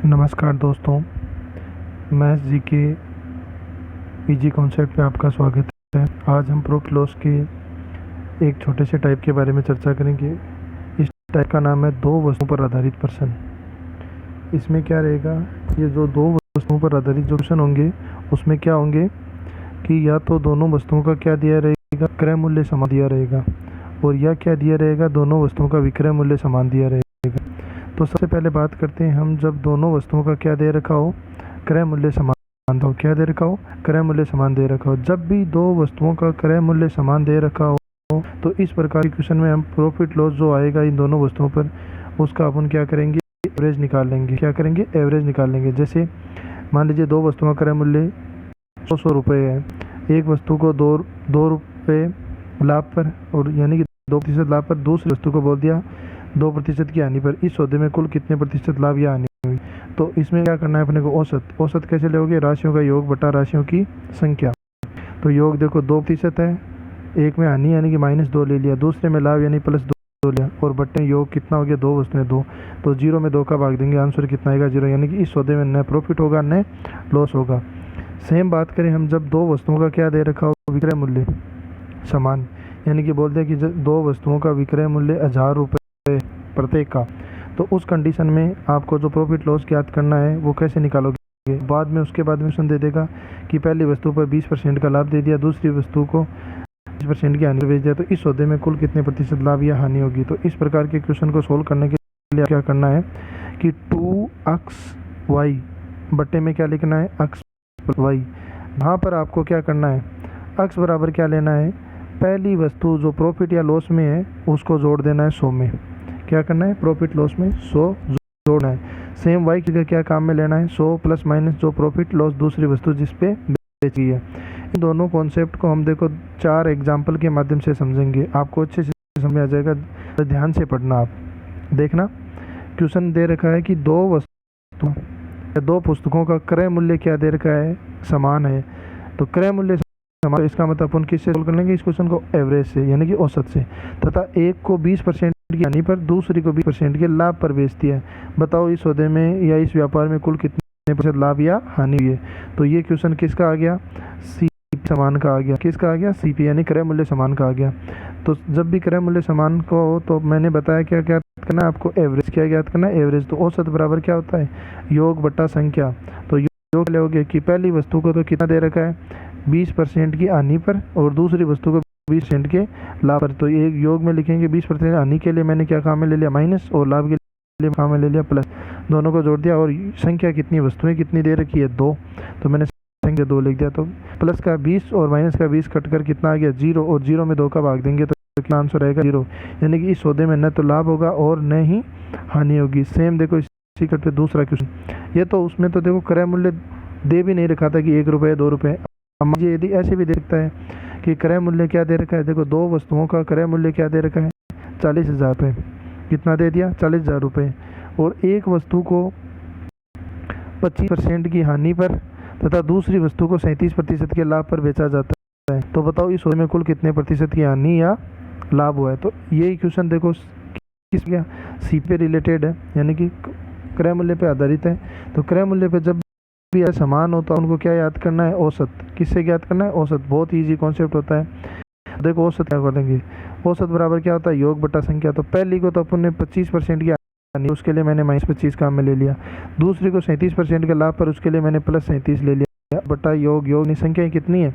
नमस्कार दोस्तों, मैथ्स जी के इजी कॉन्सेप्ट पे आपका स्वागत है। आज हम प्रॉफिट लॉस के एक छोटे से टाइप के बारे में चर्चा करेंगे। इस टाइप का नाम है दो वस्तुओं पर आधारित प्रश्न। इसमें क्या रहेगा, ये जो दो वस्तुओं पर आधारित जो प्रश्न होंगे उसमें क्या होंगे कि या तो दोनों वस्तुओं का क्या दिया रहेगा, क्रय मूल्य समान दिया रहेगा, और या क्या दिया रहेगा, दोनों वस्तुओं का विक्रय मूल्य समान दिया रहेगा। तो सबसे पहले बात करते हैं हम, जब दोनों वस्तुओं का क्या दे रखा हो, क्रय मूल्य समान हो। क्या दे रखा हो, क्रय मूल्य समान दे रखा हो। जब भी दो वस्तुओं का क्रय मूल्य समान दे रखा हो तो इस प्रकार के क्वेश्चन में हम प्रॉफिट लॉस जो आएगा इन दोनों वस्तुओं पर, उसका अपन क्या करेंगे, एवरेज निकाल लेंगे। क्या करेंगे, एवरेज निकाल लेंगे। जैसे मान लीजिए दो वस्तुओं का क्रय मूल्य 100 रुपये है। एक वस्तु को दो रुपये लाभ पर, और यानी कि 2% लाभ पर, दूसरी वस्तु को बोल दिया 2% की हानि पर। इस सौदे में कुल कितने प्रतिशत लाभ या हानि हुई। तो इसमें क्या करना है अपने को, औसत कैसे लोगे, राशियों का योग बटा राशियों की संख्या। तो योग देखो 2% है, एक में हानि यानी कि -2 ले लिया, दूसरे में लाभ यानी +2 लिया, और बट्टे योग कितना हो गया, दो वस्तुएं 2। तो 0 में 2 का भाग देंगे, आंसर कितना आएगा, 0। यानी कि इस सौदे में न प्रॉफिट होगा न लॉस होगा। सेम बात करें हम, जब दो वस्तुओं का क्या दे रखा हो, विक्रय मूल्य समान, यानी कि बोलते हैं कि दो वस्तुओं का विक्रय मूल्य 1000 रुपये प्रत्येक का, तो उस कंडीशन में आपको जो प्रॉफिट लॉस ज्ञात करना है वो कैसे निकालोगे। बाद में उसके बाद में क्वेश्चन दे देगा कि पहली वस्तु पर 20% का लाभ दे दिया, दूसरी वस्तु को 20% की हानि भेज दिया, तो इस सौदे में कुल कितने प्रतिशत लाभ या हानि होगी। तो इस प्रकार के क्वेश्चन को सोल्व करने के लिए क्या करना है कि 2xy बट्टे में क्या लिखना है, x y। यहाँ पर आपको क्या करना है, x बराबर क्या लेना है, पहली वस्तु जो प्रॉफिट या लॉस में है उसको जोड़ देना है 100 में। क्या करना है, प्रॉफिट लॉस में 100 जोड़ना है। सेम वाई की क्या काम में लेना है, 100 प्लस माइनस जो प्रॉफिट लॉस दूसरी वस्तु जिस पे बेची है। इन दोनों कॉन्सेप्ट को हम देखो 4 एग्जाम्पल के माध्यम से समझेंगे, आपको अच्छे से समझ में आ जाएगा। ध्यान से पढ़ना, आप देखना। क्वेश्चन दे रखा है कि दो पुस्तकों का क्रय मूल्य क्या दे रखा है, समान है। तो क्रय मूल्य समान, इसका मतलब अपन किससे सोल्व कर लेंगे इस क्वेश्चन को, एवरेज से, यानी कि औसत से। तथा एक को 20% की हानि पर, दूसरी को 20% के लाभ पर बेचती है। बताओ इस सौदे में या इस व्यापार में कुल कितने % लाभ या हानि हुई है। तो ये क्वेश्चन किसका आ गया, सी समान का आ गया। किसका आ गया, सीपी यानी क्रय मूल्य समान का आ गया। तो जब भी क्रय मूल्य समान को हो तो मैंने बताया क्या क्या करना है आपको, एवरेज। क्या ज्ञात करना है, एवरेज। तो औसत बराबर क्या होता है, योग बटा संख्या। तो योग लोगे कि पहली वस्तु को तो कितना दे रखा है, 20% की हानि पर, और दूसरी वस्तु को 20% के लाभ पर। तो एक योग में लिखेंगे 20% हानि के लिए मैंने क्या काम में ले लिया, माइनस, और लाभ के लिए काम में ले लिया प्लस। दोनों को जोड़ दिया, और संख्या कितनी, वस्तुएं कितनी दे रखी है, 2। तो मैंने संख्या 2 लिख दिया। तो प्लस का 20 और माइनस का 20 कट कर कितना आ गया, 0, और 0 में 2 का भाग देंगे तो कितना आंसर रहेगा, 0। यानी कि इस सौदे में न तो लाभ होगा और न ही हानि होगी। सेम देखो इसी कट पे दूसरा क्वेश्चन, ये तो उसमें तो देखो क्रय मूल्य दे भी नहीं रखा था कि 1 रुपये 2 रुपये। मुझे यदि ऐसे भी दे सकता है कि क्रय मूल्य क्या दे रखा है, देखो दो वस्तुओं का क्रय मूल्य क्या दे रखा है, 40,000 रुपये। कितना दे दिया, 40,000 रुपये। और एक वस्तु को 25% की हानि पर तथा दूसरी वस्तु को 37% के लाभ पर बेचा जाता है। तो बताओ इस सौदे में कुल कितने प्रतिशत की हानि या लाभ हुआ है। तो यही क्वेश्चन देखो किस क्या, सी पे रिलेटेड है, यानी कि क्रय मूल्य पे आधारित है। तो क्रय मूल्य पे जब भी समान हो तो उनको क्या याद करना है, औसत। किससे ज्ञात करना है, औसत। बहुत इजी कॉन्सेप्ट होता है। देखो औसत क्या कर देंगे, औसत बराबर क्या होता है, योग बटा संख्या। तो पहली को तो अपन ने 25% की हानि, उसके लिए मैंने -25 काम में ले लिया। दूसरी को 37% के लाभ पर, उसके लिए मैंने +37 ले लिया, बटा योग। योग संख्याएं कितनी है,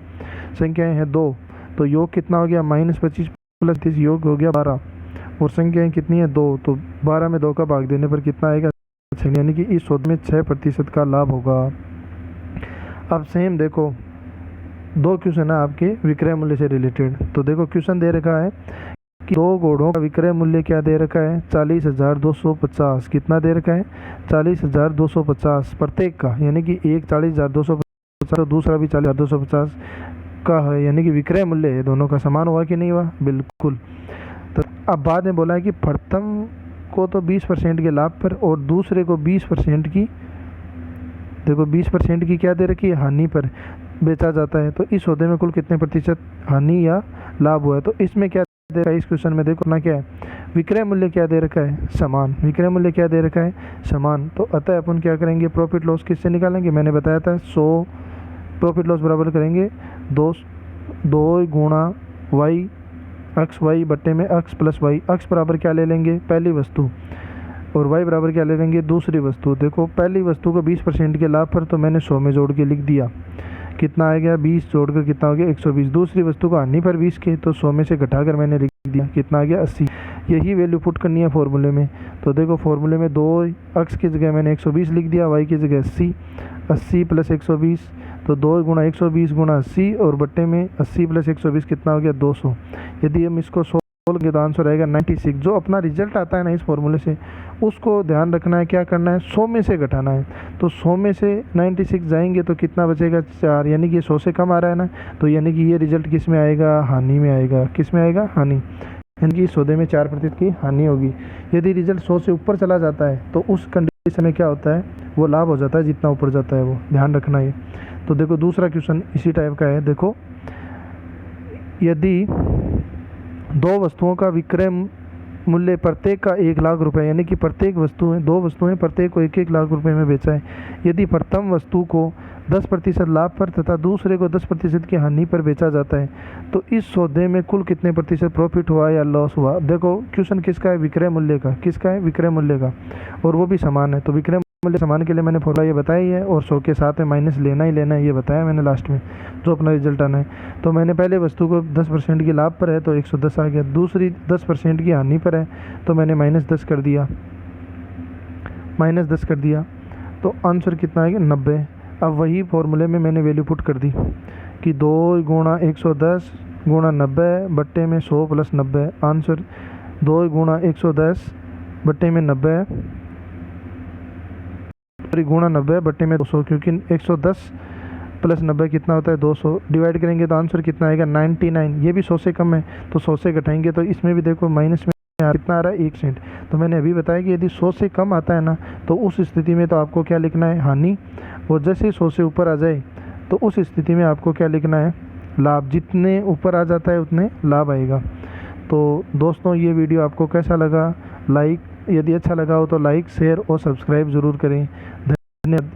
संख्याएं हैं 2। तो योग कितना हो गया, -25 + 30, योग हो गया 12, और संख्याएं कितनी है, 2। तो 12 में 2 का भाग देने पर कितना आएगा, यानी कि इस सौदे में 6% का लाभ होगा। अब सेम देखो दो क्वेश्चन है आपके विक्रय मूल्य से रिलेटेड। तो देखो क्वेश्चन दे रखा है कि दो घोड़ों का विक्रय मूल्य क्या दे रखा है, 40,250। कितना दे रखा है, 40,250 प्रत्येक का, यानी कि एक 40,250 तो दूसरा भी 40,250 का है, यानी कि विक्रय मूल्य है दोनों का समान हुआ कि नहीं हुआ, बिल्कुल। तो अब बाद में बोला है कि प्रथम को तो 20% के लाभ पर और दूसरे को 20% की, देखो 20% की क्या दे रखी है, हानि पर बेचा जाता है। तो इस सौदे में कुल कितने प्रतिशत हानि या लाभ हुआ है। तो इसमें क्या दे रखा है इस क्वेश्चन में, देखो ना क्या है, विक्रय मूल्य क्या दे रखा है, समान। विक्रय मूल्य क्या दे रखा है, समान। तो अतः अपन क्या करेंगे, प्रॉफिट लॉस किससे निकालेंगे, मैंने बताया था 100 प्रॉफिट लॉस बराबर करेंगे 2 गुणा वाई अक्स वाई बट्टे में अक्स प्लस वाई। अक्स बराबर क्या ले लेंगे, पहली वस्तु, और वाई बराबर क्या ले लेंगे, दूसरी वस्तु। देखो पहली वस्तु को 20% के लाभ पर तो मैंने 100 में जोड़ के लिख दिया, कितना आ गया 20 जोड़कर कितना हो गया 120। दूसरी वस्तु को हानि पर 20 के, तो 100 में से घटाकर मैंने लिख दिया, कितना आ गया 80। यही वैल्यू पुट करनी है फॉर्मूले में। तो देखो फॉर्मूले में 2 अक्स की जगह मैंने 120 लिख दिया, वाई की जगह 80, 80 प्लस 120, तो 2 गुणा 120 गुणा 80 और बट्टे में 80 प्लस 120 कितना हो गया 200। यदि हम इसको सोल्व करें तो आंसर आएगा 96। जो अपना रिजल्ट आता है ना इस फॉर्मूले से, उसको ध्यान रखना है, क्या करना है 100 में से घटाना है। तो 100 में से 96 जाएंगे तो कितना बचेगा 4, यानी कि 100 से कम आ रहा है ना, तो यानी कि ये रिजल्ट किस में आएगा, हानि में आएगा। किस में आएगा, हानि, यानी कि सौदे में 4% की हानि होगी। यदि रिजल्ट 100 से ऊपर चला जाता है तो उस कंडीशन में क्या होता है, वो लाभ हो जाता है, जितना ऊपर जाता है वो, ध्यान रखना है। तो देखो दूसरा क्वेश्चन इसी टाइप का है। देखो यदि 2 वस्तुओं का विक्रय मूल्य प्रत्येक का 1 लाख रुपए, यानी कि प्रत्येक वस्तु है, 2 वस्तुएं प्रत्येक को 1-1 लाख रुपए में बेचा है। यदि प्रथम वस्तु को 10% लाभ पर तथा दूसरे को 10% की हानि पर बेचा जाता है, तो इस सौदे में कुल कितने प्रतिशत प्रॉफिट हुआ या लॉस हुआ। देखो क्वेश्चन किसका है, विक्रय मूल्य का। किसका है, विक्रय मूल्य का, और वो भी समान है। तो विक्रय मूल्य समान के लिए मैंने फॉर्मूला ये बताया ही है, और 100 के साथ में माइनस लेना ही लेना है, ये बताया मैंने लास्ट में जो अपना रिजल्ट आना है। तो मैंने पहले वस्तु को 10% की लाभ पर है तो 110 आ गया, दूसरी 10% की हानि पर है तो मैंने -10 कर दिया, -10 कर दिया, तो आंसर कितना आएगा 90। अब वही फॉर्मूले में मैंने वैल्यू पुट कर दी कि 2 गुणा 110 गुणा 90 बट्टे में 100 प्लस 90। आंसर 2 गुणा 110 बट्टे में 90 गुणा 90 बट्टे में 200, क्योंकि 110 प्लस 90 कितना होता है 200, डिवाइड करेंगे तो आंसर कितना आएगा 99। ये भी 100 से कम है तो 100 से घटाएंगे तो इसमें भी देखो माइनस में कितना आ रहा है 1 सेंट। तो मैंने अभी बताया कि यदि 100 से कम आता है ना, तो उस स्थिति में तो आपको क्या लिखना है, हानि, और जैसे ही 100 से ऊपर आ जाए तो उस स्थिति में आपको क्या लिखना है, लाभ। जितने ऊपर आ जाता है उतने लाभ आएगा। तो दोस्तों ये वीडियो आपको कैसा लगा, लाइक, यदि अच्छा लगा हो तो लाइक शेयर और सब्सक्राइब ज़रूर करें। धन्यवाद।